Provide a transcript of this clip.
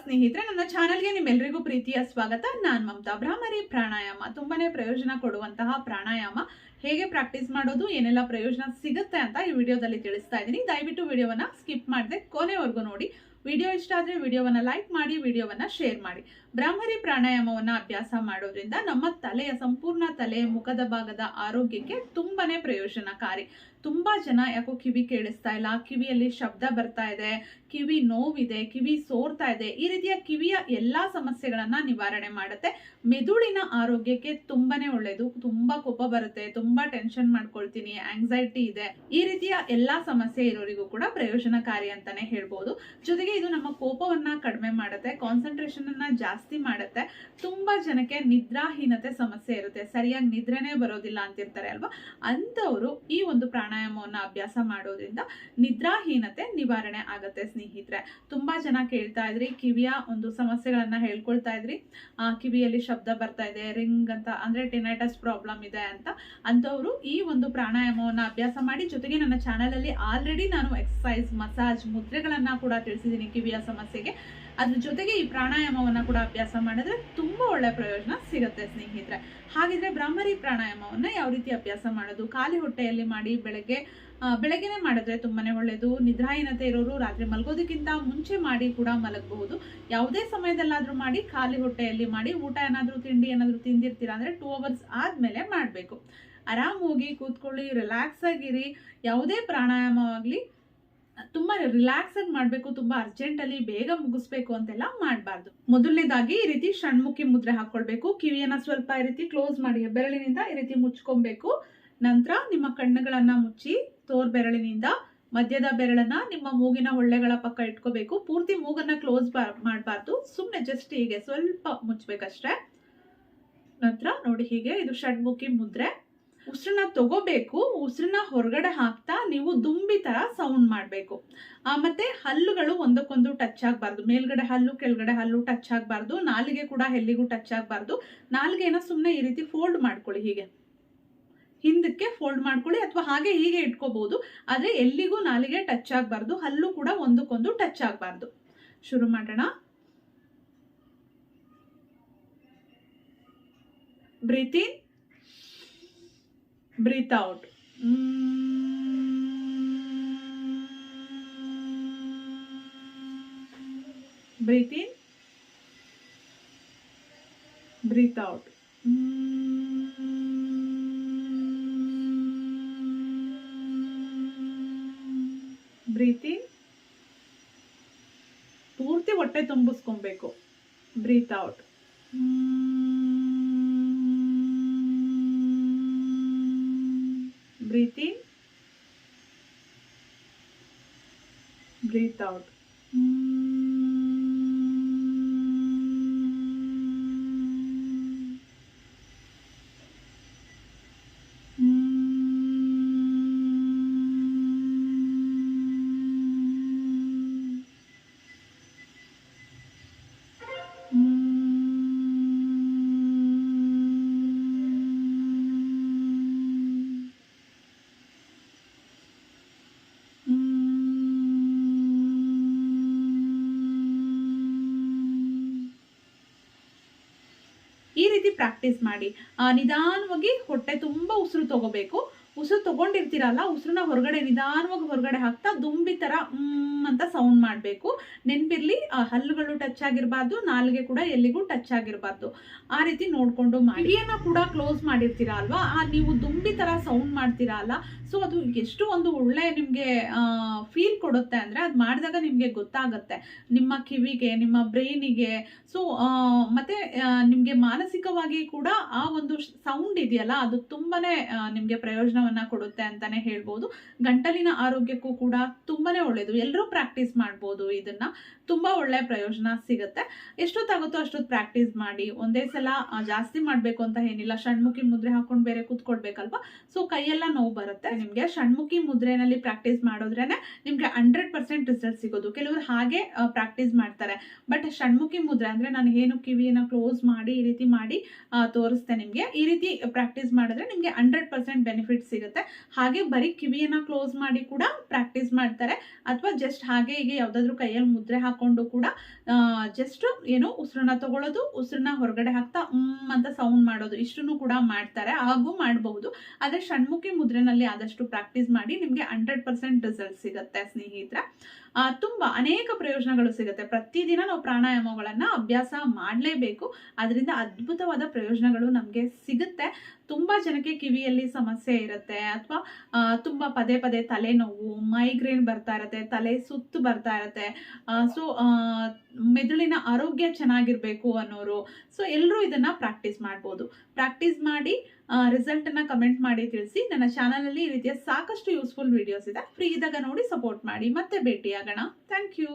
ಸ್ನೇಹಿತರೆ, ನನ್ನ ಚಾನೆಲ್ಗೆ ನಿಮ್ಮೆಲ್ಲರಿಗೂ ಪ್ರೀತಿಯ ಸ್ವಾಗತ. ನಾನು ಮಮತಾ. ಭ್ರಾಮರಿ ಪ್ರಾಣಾಯಾಮ ತುಂಬಾನೇ ಪ್ರಯೋಜನ ಕೊಡುವಂತಹ ಪ್ರಾಣಾಯಾಮ. ಹೇಗೆ ಪ್ರಾಕ್ಟೀಸ್ ಮಾಡೋದು, ಏನೆಲ್ಲ ಪ್ರಯೋಜನ ಸಿಗುತ್ತೆ ಅಂತ ಈ ವಿಡಿಯೋದಲ್ಲಿ ತಿಳಿಸ್ತಾ ಇದ್ದೀನಿ. ದಯವಿಟ್ಟು ವಿಡಿಯೋವನ್ನ ಸ್ಕಿಪ್ ಮಾಡದೆ ಕೊನೆವರೆಗೂ ನೋಡಿ. ವಿಡಿಯೋ ಇಷ್ಟ ಆದರೆ ವಿಡಿಯೋವನ್ನ ಲೈಕ್ ಮಾಡಿ, ವಿಡಿಯೋವನ್ನ ಶೇರ್ ಮಾಡಿ. ಬ್ರಾಹ್ಮರಿ ಪ್ರಾಣಾಯಾಮವನ್ನ ಅಭ್ಯಾಸ ಮಾಡೋದ್ರಿಂದ ನಮ್ಮ ತಲೆಯ ಸಂಪೂರ್ಣ ತಲೆ, ಮುಖದ ಭಾಗದ ಆರೋಗ್ಯಕ್ಕೆ ತುಂಬಾನೇ ಪ್ರಯೋಜನಕಾರಿ. ತುಂಬಾ ಜನ ಯಾಕೋ ಕಿವಿ ಕೇಳಿಸ್ತಾ ಇಲ್ಲ, ಕಿವಿಯಲ್ಲಿ ಶಬ್ದ ಬರ್ತಾ ಇದೆ, ಕಿವಿ ನೋವಿದೆ, ಕಿವಿ ಸೋರ್ತಾ ಇದೆ, ಈ ರೀತಿಯ ಕಿವಿಯ ಎಲ್ಲಾ ಸಮಸ್ಯೆಗಳನ್ನ ನಿವಾರಣೆ ಮಾಡುತ್ತೆ. ಮೆದುಳಿನ ಆರೋಗ್ಯಕ್ಕೆ ತುಂಬಾನೇ ಒಳ್ಳೇದು. ತುಂಬಾ ಕೋಪ ಬರುತ್ತೆ, ತುಂಬಾ ಟೆನ್ಷನ್ ಮಾಡ್ಕೊಳ್ತೀನಿ, ಆಂಗ್ಸೈಟಿ ಇದೆ, ಈ ರೀತಿಯ ಎಲ್ಲಾ ಸಮಸ್ಯೆ ಇರೋರಿಗೂ ಕೂಡ ಪ್ರಯೋಜನಕಾರಿ ಅಂತಾನೆ ಹೇಳ್ಬೋದು. ಜೊತೆಗೆ ಇದು ನಮ್ಮ ಕೋಪವನ್ನ ಕಡಿಮೆ ಮಾಡುತ್ತೆ, ಕಾನ್ಸಂಟ್ರೇಷನ್ ಅನ್ನ ಜಾಸ್ತಿ ಮಾಡುತ್ತೆ. ತುಂಬಾ ಜನಕ್ಕೆ ನಿದ್ರಾಹೀನತೆ ಸಮಸ್ಯೆ ಇರುತ್ತೆ, ಸರಿಯಾಗಿ ನಿದ್ರೆನೇ ಬರೋದಿಲ್ಲ ಅಂತಿರ್ತಾರೆ ಅಲ್ವಾ. ಅಂತವರು ಈ ಒಂದು ಪ್ರಾಣಾಯಾಮವನ್ನ ಅಭ್ಯಾಸ ಮಾಡೋದ್ರಿಂದ ನಿದ್ರಾಹೀನತೆ ನಿವಾರಣೆ ಆಗತ್ತೆ ಸ್ನೇಹಿತರೆ. ತುಂಬಾ ಜನ ಕೇಳ್ತಾ ಇದ್ರಿ, ಕಿವಿಯ ಒಂದು ಸಮಸ್ಯೆಗಳನ್ನ ಹೇಳ್ಕೊಳ್ತಾ ಇದ್ರಿ, ಕಿವಿಯಲ್ಲಿ ಶಬ್ದ ಬರ್ತಾ ಇದೆ, ರಿಂಗ್ ಅಂತ ಅಂದ್ರೆ ಟಿನೈಟಸ್ ಪ್ರಾಬ್ಲಮ್ ಇದೆ ಅಂತ. ಅಂತವರು ಈ ಒಂದು ಪ್ರಾಣಾಯಾಮವನ್ನ ಅಭ್ಯಾಸ ಮಾಡಿ. ಜೊತೆಗೆ ನನ್ನ ಚಾನೆಲ್ ಅಲ್ಲಿ ಆಲ್ರೆಡಿ ನಾನು ಎಕ್ಸರ್ಸೈಸ್, ಮಸಾಜ್, ಮುದ್ರೆಗಳನ್ನ ಕೂಡ ತಿಳಿಸಿದ್ದೀನಿ ಕಿವಿಯ ಸಮಸ್ಯೆಗೆ. ಅದ್ರ ಜೊತೆಗೆ ಈ ಪ್ರಾಣಾಯಾಮವನ್ನ ಕೂಡ ಅಭ್ಯಾಸ ಮಾಡಿದ್ರೆ ತುಂಬಾ ಒಳ್ಳೆ ಪ್ರಯೋಜನ ಸಿಗುತ್ತೆ ಸ್ನೇಹಿತರೆ. ಹಾಗಿದ್ರೆ ಬ್ರಾಹ್ಮರಿ ಪ್ರಾಣಾಯಾಮವನ್ನ ಯಾವ ರೀತಿ ಅಭ್ಯಾಸ ಮಾಡೋದು? ಖಾಲಿ ಹೊಟ್ಟೆಯಲ್ಲಿ ಮಾಡಿ, ಬೆಳಗ್ಗೆನೆ ಮಾಡಿದ್ರೆ ತುಂಬಾನೇ ಒಳ್ಳೇದು. ನಿದ್ರಾಹೀನತೆ ಇರೋರು ರಾತ್ರಿ ಮಲಗೋದಕ್ಕಿಂತ ಮುಂಚೆ ಮಾಡಿ ಕೂಡ ಮಲಗಬಹುದು. ಯಾವುದೇ ಸಮಯದಲ್ಲಾದ್ರೂ ಮಾಡಿ, ಖಾಲಿ ಹೊಟ್ಟೆಯಲ್ಲಿ ಮಾಡಿ. ಊಟ ಏನಾದ್ರೂ, ತಿಂಡಿ ಏನಾದ್ರೂ ತಿಂದಿರ್ತೀರಾ ಅಂದ್ರೆ 2 ಅವರ್ಸ್ ಆದ್ಮೇಲೆ ಮಾಡ್ಬೇಕು. ಆರಾಮ್ ಹೋಗಿ ಕೂತ್ಕೊಳ್ಳಿ, ರಿಲ್ಯಾಕ್ಸ್ ಆಗಿರಿ. ಯಾವುದೇ ಪ್ರಾಣಾಯಾಮವಾಗ್ಲಿ ತುಂಬಾ ರಿಲ್ಯಾಕ್ಸ್ ಆಗಿ ಮಾಡ್ಬೇಕು, ತುಂಬಾ ಅರ್ಜೆಂಟ್ ಅಲ್ಲಿ ಬೇಗ ಮುಗಿಸ್ಬೇಕು ಅಂತೆಲ್ಲ ಮಾಡಬಾರ್ದು. ಮೊದಲನೇದಾಗಿ ಈ ರೀತಿ ಷಣ್ಮುಖಿ ಮುದ್ರೆ ಹಾಕೊಳ್ಬೇಕು. ಕಿವಿಯನ್ನ ಸ್ವಲ್ಪ ಈ ರೀತಿ ಕ್ಲೋಸ್ ಮಾಡಿ, ಬೆರಳಿನಿಂದ ಈ ರೀತಿ ಮುಚ್ಕೊಬೇಕು. ನಂತರ ನಿಮ್ಮ ಕಣ್ಣುಗಳನ್ನ ಮುಚ್ಚಿ, ತೋರ್ ಬೆರಳಿನಿಂದ ಮಧ್ಯದ ಬೆರಳನ್ನ ನಿಮ್ಮ ಮೂಗಿನ ಹೊಳ್ಳೆಗಳ ಪಕ್ಕ ಇಟ್ಕೋಬೇಕು. ಪೂರ್ತಿ ಮೂಗನ್ನ ಕ್ಲೋಸ್ ಮಾಡಬಾರ್ದು, ಸುಮ್ನೆ ಜಸ್ಟ್ ಹೀಗೆ ಸ್ವಲ್ಪ ಮುಚ್ಚಬೇಕಷ್ಟೇ. ನಂತರ ನೋಡಿ, ಹೀಗೆ ಇದು ಷಣ್ಮುಖಿ ಮುದ್ರೆ. ಉಸಿರನ್ನ ತಗೋಬೇಕು. ಉಸಿರನ್ನ ಹೊರಗಡೆ ಹಾಕ್ತಾ ನೀವು ದುಂಬಿ ತರ ಸೌಂಡ್ ಮಾಡ್ಬೇಕು. ಮತ್ತೆ ಹಲ್ಲುಗಳು ಒಂದಕ್ಕೊಂದು ಟಚ್ ಆಗ್ಬಾರ್ದು. ಮೇಲ್ಗಡೆ ಹಲ್ಲು, ಕೆಳಗಡೆ ಹಲ್ಲು ಟಚ್ ಆಗ್ಬಾರ್ದು. ನಾಲಿಗೆ ಕೂಡ ಎಲ್ಲಿಗೂ ಟಚ್ ಆಗ್ಬಾರ್ದು. ನಾಲಿಗೆನ ಸುಮ್ನೆ ಈ ರೀತಿ ಫೋಲ್ಡ್ ಮಾಡ್ಕೊಳ್ಳಿ, ಹೀಗೆ ಹಿಂದಕ್ಕೆ ಫೋಲ್ಡ್ ಮಾಡ್ಕೊಳ್ಳಿ, ಅಥವಾ ಹಾಗೆ ಹೀಗೆ ಇಟ್ಕೋಬಹುದು. ಆದ್ರೆ ಎಲ್ಲಿಗೂ ನಾಲಿಗೆ ಟಚ್ ಆಗ್ಬಾರ್ದು, ಹಲ್ಲು ಕೂಡ ಒಂದಕ್ಕೊಂದು ಟಚ್ ಆಗ್ಬಾರ್ದು. ಶುರು ಮಾಡೋಣ. Breathe in, breathe out. Breathe in, breathe out. Breathe in, ಪೂರ್ತಿ ಹೊಟ್ಟೆ ತುಂಬಿಸ್ಕೊಬೇಕು. Breathe out. Breathe in, breathe out. ಈ ರೀತಿ ಪ್ರಾಕ್ಟೀಸ್ ಮಾಡಿ. ನಿಧಾನವಾಗಿ ಹೊಟ್ಟೆ ತುಂಬಾ ಉಸಿರು ತಗೋಬೇಕು. ಉಸಿರು ತಗೊಂಡಿರ್ತೀರಲ್ಲ, ಉಸಿರನ್ನ ಹೊರಗಡೆ ನಿಧಾನವಾಗಿ ಹೊರಗಡೆ ಹಾಕ್ತಾ ದುಂಬಿ ತರ ಅಂತ ಸೌಂಡ್ ಮಾಡ್ಬೇಕು. ನೆನ್ಪಿರ್ಲಿ, ಹಲ್ಲುಗಳು ಟಚ್ ಆಗಿರ್ಬಾರ್ದು, ನಾಲಿಗೆ ಕೂಡ ಎಲ್ಲಿಗೂ ಟಚ್ ಆಗಿರ್ಬಾರ್ದು. ಆ ರೀತಿ ನೋಡ್ಕೊಂಡು ಮಾಡಿ. ಕಿವಿಯನ್ನ ಕೂಡ ಕ್ಲೋಸ್ ಮಾಡಿರ್ತೀರಾ ಅಲ್ವಾ, ನೀವು ದುಂಬಿ ತರ ಸೌಂಡ್ ಮಾಡ್ತೀರಾ ಅಲ್ಲ, ಸೊ ಅದು ಎಷ್ಟು ಒಂದು ಒಳ್ಳೆ ನಿಮ್ಗೆ ಫೀಲ್ ಕೊಡುತ್ತೆ ಅಂದ್ರೆ, ಅದು ಮಾಡಿದಾಗ ನಿಮ್ಗೆ ಗೊತ್ತಾಗತ್ತೆ ನಿಮ್ಮ ಕಿವಿಗೆ, ನಿಮ್ಮ ಬ್ರೈನಿಗೆ. ಸೊ ಮತ್ತೆ ನಿಮ್ಗೆ ಮಾನಸಿಕವಾಗಿ ಕೂಡ ಆ ಒಂದು ಸೌಂಡ್ ಇದೆಯಲ್ಲ, ಅದು ತುಂಬಾನೇ ನಿಮ್ಗೆ ಪ್ರಯೋಜನವನ್ನ ಕೊಡುತ್ತೆ ಅಂತಾನೆ ಹೇಳ್ಬೋದು. ಗಂಟಲಿನ ಆರೋಗ್ಯಕ್ಕೂ ಕೂಡ ತುಂಬಾನೇ ಒಳ್ಳೇದು. ಎಲ್ಲರೂ ಪ್ರಾಕ್ಟೀಸ್ ಮಾಡ್ಬೋದು ಇದನ್ನ. ತುಂಬಾ ಒಳ್ಳೆ ಪ್ರಯೋಜನ ಸಿಗುತ್ತೆ. ಎಷ್ಟೊತ್ತಾಗುತ್ತೋ ಅಷ್ಟೊತ್ತು ಪ್ರಾಕ್ಟೀಸ್ ಮಾಡಿ. ಒಂದೇ ಸಲ ಜಾಸ್ತಿ ಮಾಡ್ಬೇಕು ಅಂತ ಏನಿಲ್ಲ. ಷಣ್ಮುಖಿ ಮುದ್ರೆ ಹಾಕೊಂಡು ಬೇರೆ ಕೂತ್ಕೊಳ್ಬೇಕಲ್ವಾ, ಸೊ ಕೈಯೆಲ್ಲ ನೋವು ಬರುತ್ತೆ ನಿಮ್ಗೆ. ಷಣ್ಮುಖಿ ಮುದ್ರೆನಲ್ಲಿ ಪ್ರಾಕ್ಟೀಸ್ ಮಾಡೋದ್ರೇನೆ ನಿಮ್ಗೆ 100% ರಿಸಲ್ಟ್ ಸಿಗೋದು. ಕೆಲವರು ಹಾಗೆ ಪ್ರಾಕ್ಟೀಸ್ ಮಾಡ್ತಾರೆ, ಬಟ್ ಷಣ್ಮುಖಿ ಮುದ್ರೆ ಅಂದ್ರೆ ನಾನು ಏನು ಕಿವಿಯನ್ನ ಕ್ಲೋಸ್ ಮಾಡಿ ಈ ರೀತಿ ಮಾಡಿ ತೋರಿಸ್ತೇನೆ ನಿಮ್ಗೆ. ಈ ರೀತಿ ಪ್ರಾಕ್ಟೀಸ್ ಮಾಡಿದ್ರೆ ನಿಮ್ಗೆ 100% ಬೆನಿಫಿಟ್ ಸಿಗುತ್ತೆ. ಹಾಗೆ ಬರೀ ಕಿವಿಯನ್ನ ಕ್ಲೋಸ್ ಮಾಡಿ ಕೂಡ ಪ್ರಾಕ್ಟೀಸ್ ಮಾಡ್ತಾರೆ, ಅಥವಾ ಜಸ್ಟ್ ಹಾಗೆ ಹೀಗೆ ಯಾವ್ದಾದ್ರು ಕೈಯಲ್ಲಿ ಮುದ್ರೆ ಹಾಕೊಂಡು ಕೂಡ ಜಸ್ಟ್ ಏನೋ ಉಸಿರನ್ನ ತಗೊಳ್ಳೋದು, ಉಸಿರನ್ನ ಹೊರಗಡೆ ಹಾಕ್ತಾ ಅಂತ ಸೌಂಡ್ ಮಾಡೋದು, ಇಷ್ಟನ್ನು ಕೂಡ ಮಾಡ್ತಾರೆ, ಹಾಗೂ ಮಾಡಬಹುದು. ಆದ್ರೆ ಷಣ್ಮುಖಿ ಮುದ್ರೆನಲ್ಲಿ ಆದಷ್ಟು ಪ್ರಾಕ್ಟೀಸ್ ಮಾಡಿ, ನಿಮ್ಗೆ 100% ರಿಸಲ್ಟ್ ಸಿಗುತ್ತೆ ಸ್ನೇಹಿತರೆ. ತುಂಬಾ ಅನೇಕ ಪ್ರಯೋಜನಗಳು ಸಿಗುತ್ತೆ. ಪ್ರತಿದಿನ ನಾವು ಪ್ರಾಣಾಯಾಮಗಳನ್ನ ಅಭ್ಯಾಸ ಮಾಡಲೇಬೇಕು, ಅದರಿಂದ ಅದ್ಭುತವಾದ ಪ್ರಯೋಜನಗಳು ನಮಗೆ ಸಿಗುತ್ತೆ. ತುಂಬಾ ಜನಕ್ಕೆ ಕಿವಿಯಲ್ಲಿ ಸಮಸ್ಯೆ ಇರುತ್ತೆ, ಅಥವಾ ತುಂಬಾ ಪದೇ ಪದೇ ತಲೆನೋವು, ಮೈಗ್ರೇನ್ ಬರ್ತಾ ಇರುತ್ತೆ, ತಲೆ ಸುತ್ತು ಬರ್ತಾ ಇರುತ್ತೆ. ಸೊ ಮೆದುಳಿನ ಆರೋಗ್ಯ ಚೆನ್ನಾಗಿರ್ಬೇಕು ಅನ್ನೋರು, ಸೊ ಎಲ್ಲರೂ ಇದನ್ನ ಪ್ರಾಕ್ಟೀಸ್ ಮಾಡ್ಬೋದು. ಪ್ರಾಕ್ಟೀಸ್ ಮಾಡಿ ರಿಸಲ್ಟ್ ಅನ್ನ ಕಮೆಂಟ್ ಮಾಡಿ ತಿಳಿಸಿ. ನನ್ನ ಚಾನಲ್ ಅಲ್ಲಿ ಈ ರೀತಿಯ ಸಾಕಷ್ಟು ಯೂಸ್ಫುಲ್ ವಿಡಿಯೋಸ್ ಇದೆ, ಫ್ರೀ ಇದ್ದಾಗ ನೋಡಿ ಸಪೋರ್ಟ್ ಮಾಡಿ. ಮತ್ತೆ ಭೇಟಿಯಾಗೋಣ. Thank you.